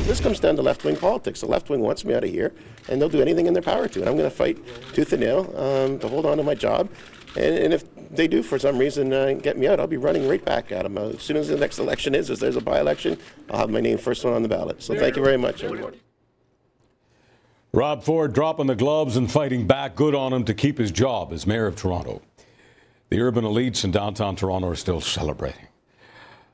This comes down to left-wing politics. The left wing wants me out of here, and they'll do anything in their power to. And I'm going to fight tooth and nail to hold on to my job. And if they do, for some reason, get me out, I'll be running right back at them. As soon as the next election is, if there's a by-election, I'll have my name first one on the ballot. So thank you very much, everyone. Rob Ford dropping the gloves and fighting back. Good on him to keep his job as mayor of Toronto. The urban elites in downtown Toronto are still celebrating.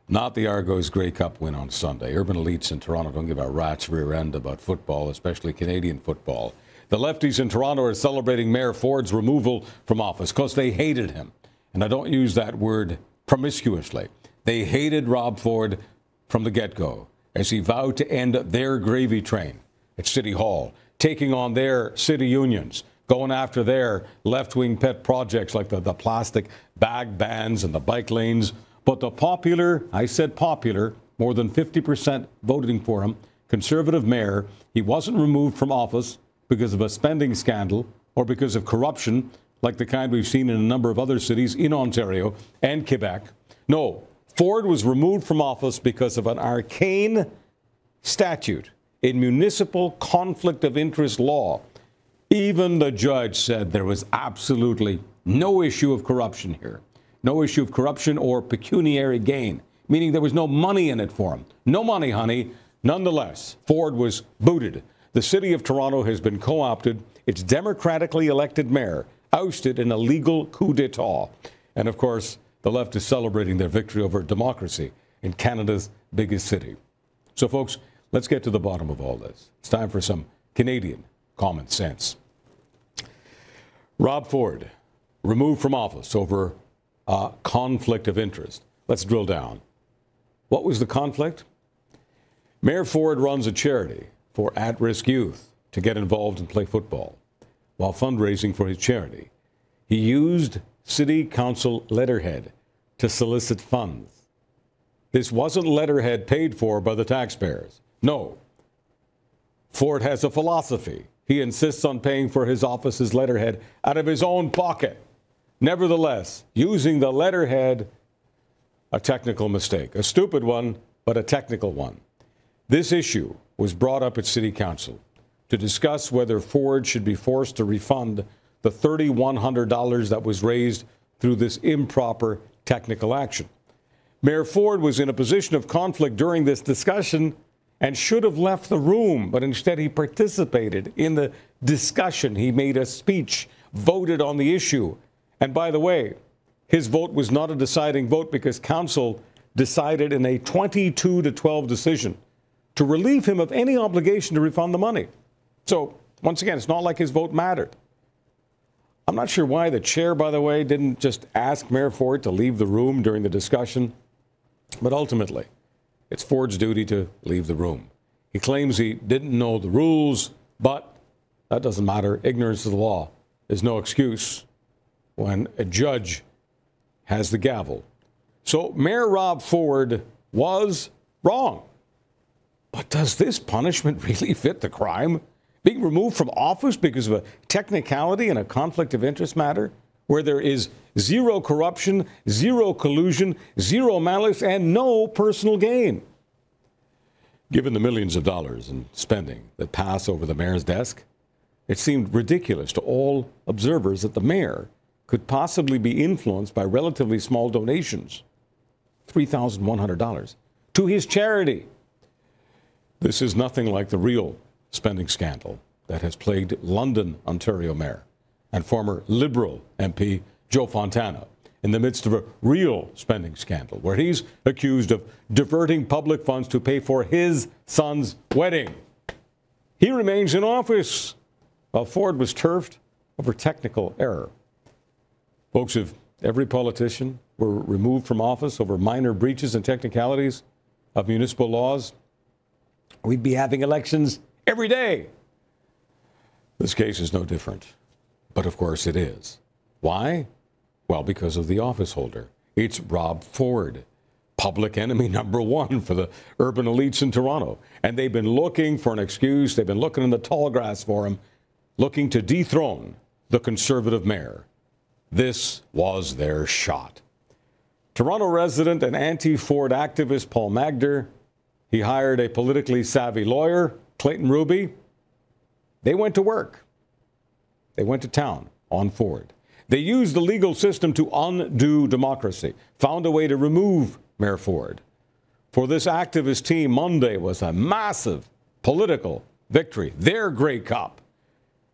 Not the Argos Grey Cup win on Sunday. Urban elites in Toronto don't give a rat's rear end about football, especially Canadian football. The lefties in Toronto are celebrating Mayor Ford's removal from office because they hated him. And I don't use that word promiscuously. They hated Rob Ford from the get-go as he vowed to end their gravy train at City Hall, taking on their city unions, going after their left-wing pet projects like the plastic bag bans and the bike lanes. But the popular, I said popular, more than 50% voting for him, Conservative mayor, he wasn't removed from office because of a spending scandal or because of corruption like the kind we've seen in a number of other cities in Ontario and Quebec. No, Ford was removed from office because of an arcane statute in municipal conflict of interest law. Even the judge said there was absolutely no issue of corruption here. No issue of corruption or pecuniary gain, meaning there was no money in it for him. No money, honey. Nonetheless, Ford was booted. The city of Toronto has been co-opted. Its democratically elected mayor ousted in a legal coup d'etat. And of course, the left is celebrating their victory over democracy in Canada's biggest city. So folks, let's get to the bottom of all this. It's time for some Canadian common sense. Rob Ford, removed from office over a conflict of interest. Let's drill down. What was the conflict? Mayor Ford runs a charity for at-risk youth to get involved and play football. While fundraising for his charity, he used City Council letterhead to solicit funds. This wasn't letterhead paid for by the taxpayers. No. Ford has a philosophy. He insists on paying for his office's letterhead out of his own pocket. Nevertheless, using the letterhead, a technical mistake. A stupid one, but a technical one. This issue was brought up at City Council to discuss whether Ford should be forced to refund the $3,100 that was raised through this improper technical action. Mayor Ford was in a position of conflict during this discussion and should have left the room, but instead he participated in the discussion. He made a speech, voted on the issue. And by the way, his vote was not a deciding vote because council decided in a 22-12 decision to relieve him of any obligation to refund the money. So, once again, it's not like his vote mattered. I'm not sure why the chair, by the way, didn't just ask Mayor Ford to leave the room during the discussion. But ultimately, it's Ford's duty to leave the room. He claims he didn't know the rules, but that doesn't matter. Ignorance of the law is no excuse when a judge has the gavel. So Mayor Rob Ford was wrong. But does this punishment really fit the crime? Being removed from office because of a technicality and a conflict of interest matter where there is zero corruption, zero collusion, zero malice, and no personal gain. Given the millions of dollars in spending that pass over the mayor's desk, it seemed ridiculous to all observers that the mayor could possibly be influenced by relatively small donations, $3,100, to his charity. This is nothing like the real spending scandal that has plagued London, Ontario Mayor and former Liberal MP Joe Fontana in the midst of a real spending scandal where he's accused of diverting public funds to pay for his son's wedding. He remains in office while Ford was turfed over technical error. Folks, if every politician were removed from office over minor breaches and technicalities of municipal laws, we'd be having elections every day. This case is no different. But of course it is. Why? Well, because of the office holder. It's Rob Ford, public enemy number one for the urban elites in Toronto. And they've been looking for an excuse. They've been looking in the tall grass for him, looking to dethrone the Conservative mayor. This was their shot. Toronto resident and anti-Ford activist Paul Magder He hired a politically savvy lawyer, Clayton Ruby. They went to work. They went to town on Ford. They used the legal system to undo democracy, found a way to remove Mayor Ford. For this activist team, Monday was a massive political victory, their Grey Cup.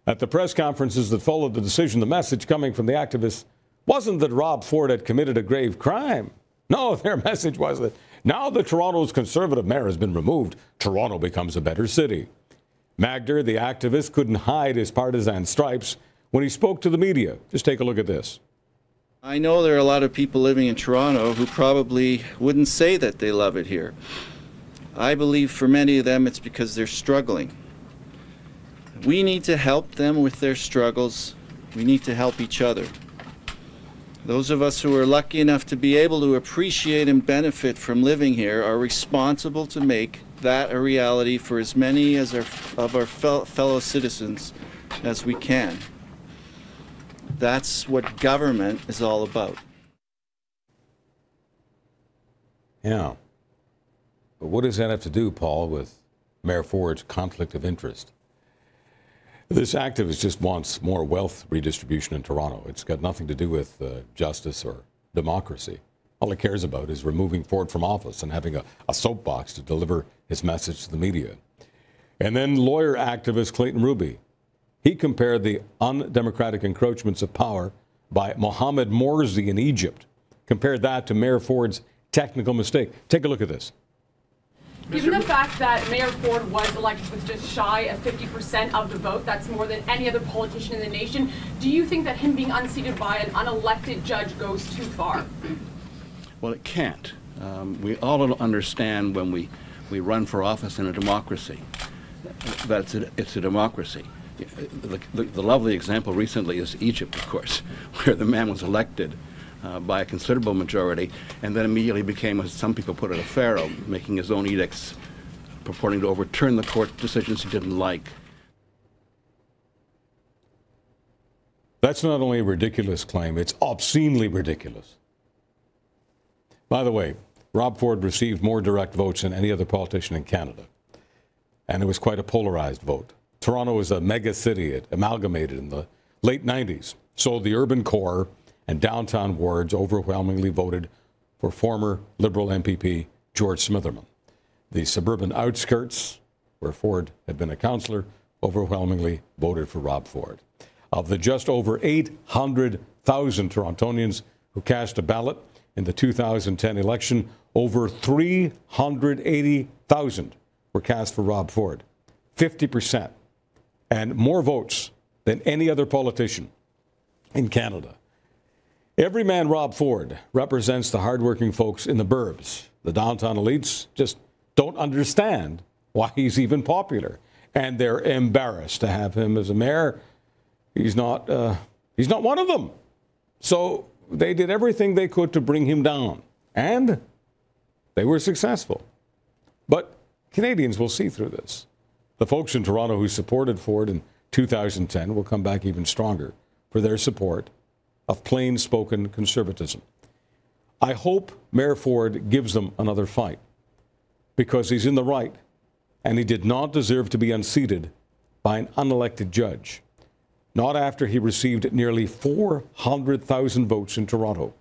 At the press conferences that followed the decision, the message coming from the activists wasn't that Rob Ford had committed a grave crime. No, their message was that now that Toronto's Conservative mayor has been removed, Toronto becomes a better city. Magder, the activist, couldn't hide his partisan stripes when he spoke to the media. Just take a look at this. I know there are a lot of people living in Toronto who probably wouldn't say that they love it here. I believe for many of them it's because they're struggling. We need to help them with their struggles. We need to help each other. Those of us who are lucky enough to be able to appreciate and benefit from living here are responsible to make that a reality for as many of our fellow citizens as we can. That's what government is all about. Yeah. But what does that have to do, Paul, with Mayor Ford's conflict of interest? This activist just wants more wealth redistribution in Toronto. It's got nothing to do with justice or democracy. All he cares about is removing Ford from office and having a soapbox to deliver his message to the media. And then lawyer activist Clayton Ruby. He compared the undemocratic encroachments of power by Mohamed Morsi in Egypt, compared that to Mayor Ford's technical mistake. Take a look at this. Given the fact that Mayor Ford was elected with just shy of 50% of the vote, that's more than any other politician in the nation, do you think that him being unseated by an unelected judge goes too far? Well, it can't. We all understand when we run for office in a democracy that it's a democracy. The lovely example recently is Egypt, of course, where the man was elected by a considerable majority and then immediately became, as some people put it, a pharaoh, making his own edicts purporting to overturn the court decisions he didn't like. That's not only a ridiculous claim, it's obscenely ridiculous. By the way, Rob Ford received more direct votes than any other politician in Canada. And it was quite a polarized vote. Toronto was a mega city. It amalgamated in the late 90s. So the urban core and downtown wards overwhelmingly voted for former Liberal MPP George Smitherman. The suburban outskirts, where Ford had been a councillor, overwhelmingly voted for Rob Ford. Of the just over 800,000 Torontonians who cast a ballot in the 2010 election, over 380,000 were cast for Rob Ford, 50%, and more votes than any other politician in Canada. Everyman Rob Ford represents the hardworking folks in the burbs. The downtown elites just don't understand why he's even popular, and they're embarrassed to have him as a mayor. He's not one of them. So they did everything they could to bring him down, and they were successful. But Canadians will see through this. The folks in Toronto who supported Ford in 2010 will come back even stronger for their support of plain-spoken conservatism. I hope Mayor Ford gives them another fight, because he's in the right, and he did not deserve to be unseated by an unelected judge, not after he received nearly 400,000 votes in Toronto.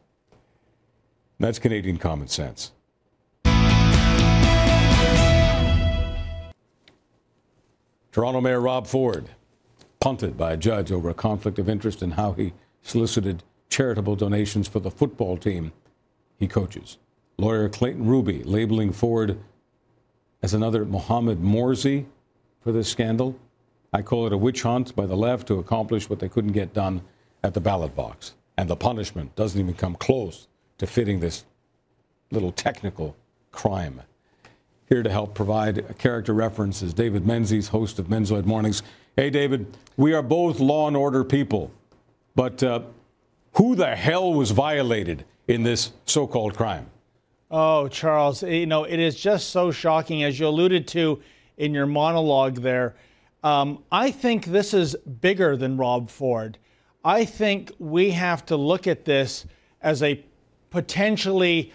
That's Canadian common sense. Toronto Mayor Rob Ford punted by a judge over a conflict of interest in how he solicited charitable donations for the football team he coaches. Lawyer Clayton Ruby labeling Ford as another Mohamed Morsi for this scandal. I call it a witch hunt by the left to accomplish what they couldn't get done at the ballot box. And the punishment doesn't even come close to fitting this little technical crime. Here to help provide a character reference is David Menzies, host of Menzoid Mornings. Hey, David, we are both law and order people, but who the hell was violated in this so-called crime? Oh, Charles, you know, it is just so shocking, as you alluded to in your monologue there. I think this is bigger than Rob Ford. I think we have to look at this as a potentially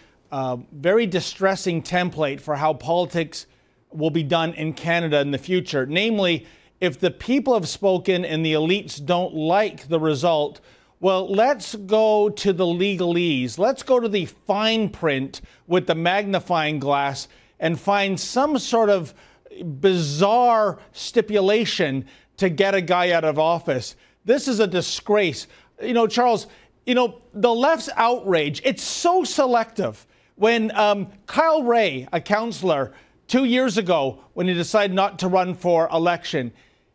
very distressing template for how politics will be done in Canada in the future. Namely, if the people have spoken and the elites don't like the result, well, let's go to the legalese. Let's go to the fine print with the magnifying glass and find some sort of bizarre stipulation to get a guy out of office. This is a disgrace. You know, Charles, you know, the left's outrage, it's so selective. When Kyle Ray, a counselor, 2 years ago, when he decided not to run for election,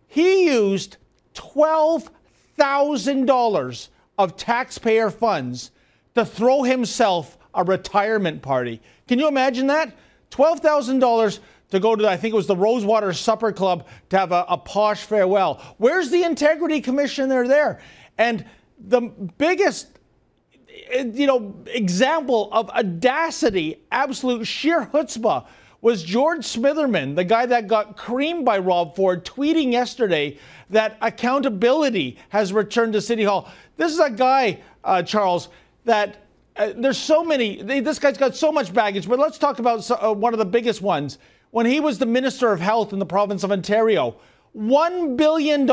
he used $12,000 of taxpayer funds to throw himself a retirement party. Can you imagine that? $12,000 to go to, I think it was the Rosewater Supper Club, to have a posh farewell. Where's the Integrity Commissioner there? And the biggest, you know, example of audacity, absolute sheer chutzpah, was George Smitherman, the guy that got creamed by Rob Ford, tweeting yesterday that accountability has returned to City Hall. This is a guy, Charles, that there's so many, this guy's got so much baggage, but let's talk about one of the biggest ones. When he was the Minister of Health in the province of Ontario, $1 billion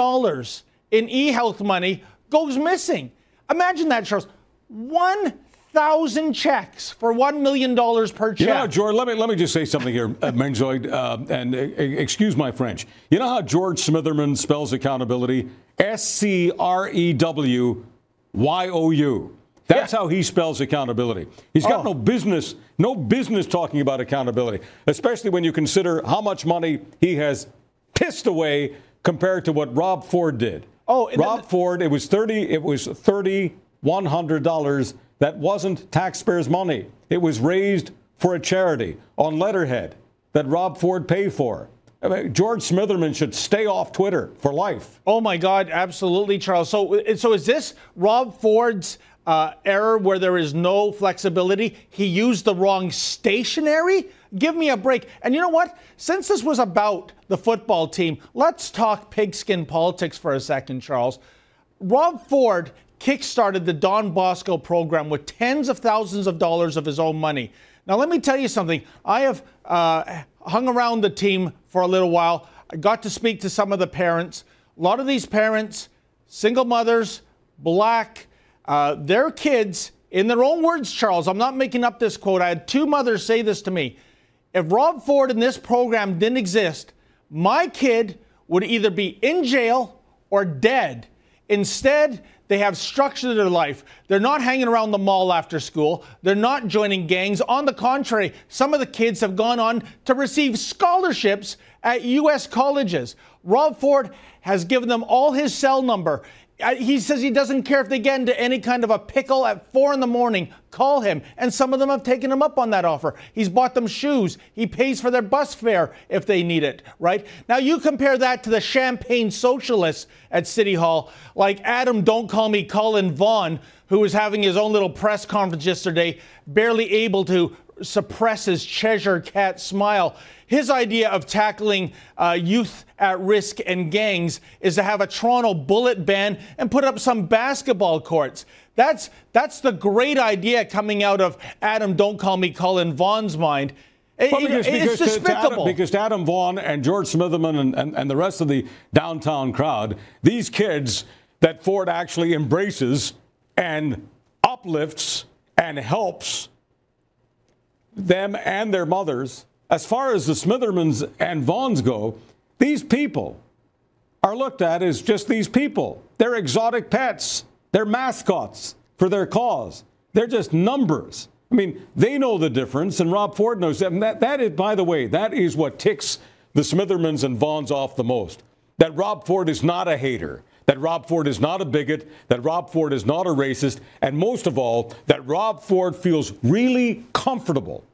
in e-health money goes missing. Imagine that, Charles. 1,000 checks for $1 million per check. You know, George, let me just say something here, Menzoid, and excuse my French. You know how George Smitherman spells accountability? S-C-R-E-W-Y-O-U. That's how he spells accountability. He's got no business talking about accountability, especially when you consider how much money he has pissed away compared to what Rob Ford did. Rob Ford, it was $3,100. That wasn't taxpayers' money. It was raised for a charity on letterhead that Rob Ford paid for. I mean, George Smitherman should stay off Twitter for life. Oh my God, absolutely, Charles. So is this Rob Ford's error where there is no flexibility? He used the wrong stationery? Give me a break. And you know what? Since this was about the football team, let's talk pigskin politics for a second, Charles. Rob Ford kickstarted the Don Bosco program with tens of thousands of dollars of his own money. Now, let me tell you something. I have hung around the team for a little while. I got to speak to some of the parents. A lot of these parents, single mothers, black, their kids, in their own words, Charles, I'm not making up this quote. I had two mothers say this to me. If Rob Ford and this program didn't exist, my kid would either be in jail or dead. Instead, they have structure to their life. They're not hanging around the mall after school. They're not joining gangs. On the contrary, some of the kids have gone on to receive scholarships at U.S. colleges. Rob Ford has given them all his cell number. He says he doesn't care if they get into any kind of a pickle at 4 in the morning. Call him. And some of them have taken him up on that offer. He's bought them shoes. He pays for their bus fare if they need it, right? Now you compare that to the champagne socialists at City Hall, like Adam Don't Call Me Colin Vaughan, who was having his own little press conference yesterday, barely able to suppress his Cheshire cat smile. His idea of tackling youth at risk and gangs is to have a Toronto bullet ban and put up some basketball courts. That's the great idea coming out of Adam Don't Call Me Colin Vaughan's mind. It's despicable. Because Adam Vaughan and George Smitherman and the rest of the downtown crowd, these kids that Ford actually embraces and uplifts and helps them and their mothers. As far as the Smithermans and Vaughns go, these people are looked at as just these people. They're exotic pets. They're mascots for their cause. They're just numbers. I mean, they know the difference, and Rob Ford knows that. And that is, by the way, that is what ticks the Smithermans and Vaughns off the most. That Rob Ford is not a hater. That Rob Ford is not a bigot, that Rob Ford is not a racist, and most of all, that Rob Ford feels really comfortable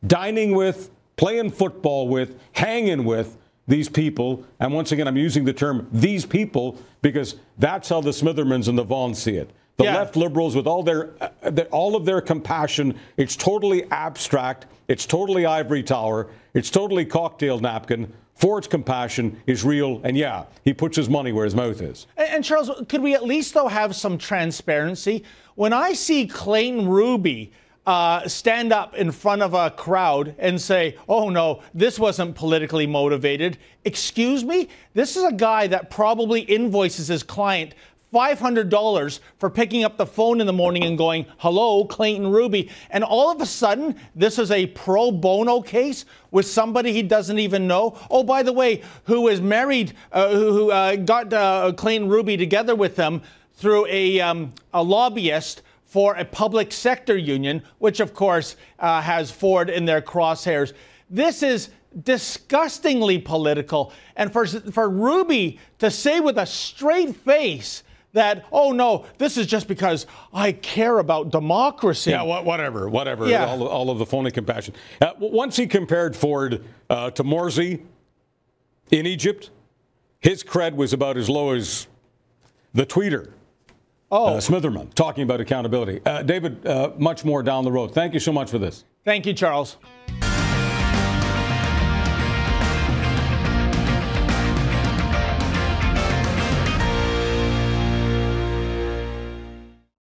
dining with, playing football with, hanging with these people. And once again, I'm using the term these people because that's how the Smithermans and the Vaughns see it. The left liberals, with all of their compassion, it's totally abstract, it's totally ivory tower, it's totally cocktail napkin. Ford's compassion is real, and yeah, he puts his money where his mouth is. And Charles, could we at least, though, have some transparency? When I see Clayton Ruby stand up in front of a crowd and say, oh no, this wasn't politically motivated. Excuse me? This is a guy that probably invoices his client $500 for picking up the phone in the morning and going, hello, Clayton Ruby. And all of a sudden, this is a pro bono case with somebody he doesn't even know. Oh, by the way, who is married, who got Clayton Ruby together with him through a lobbyist for a public sector union, which of course has Ford in their crosshairs. This is disgustingly political. And for Ruby to say with a straight face that, oh no, this is just because I care about democracy. Yeah, whatever. Yeah. All of the phony compassion. Once he compared Ford to Morsi in Egypt, his cred was about as low as the tweeter, Smitherman, talking about accountability. David, much more down the road. Thank you so much for this. Thank you, Charles.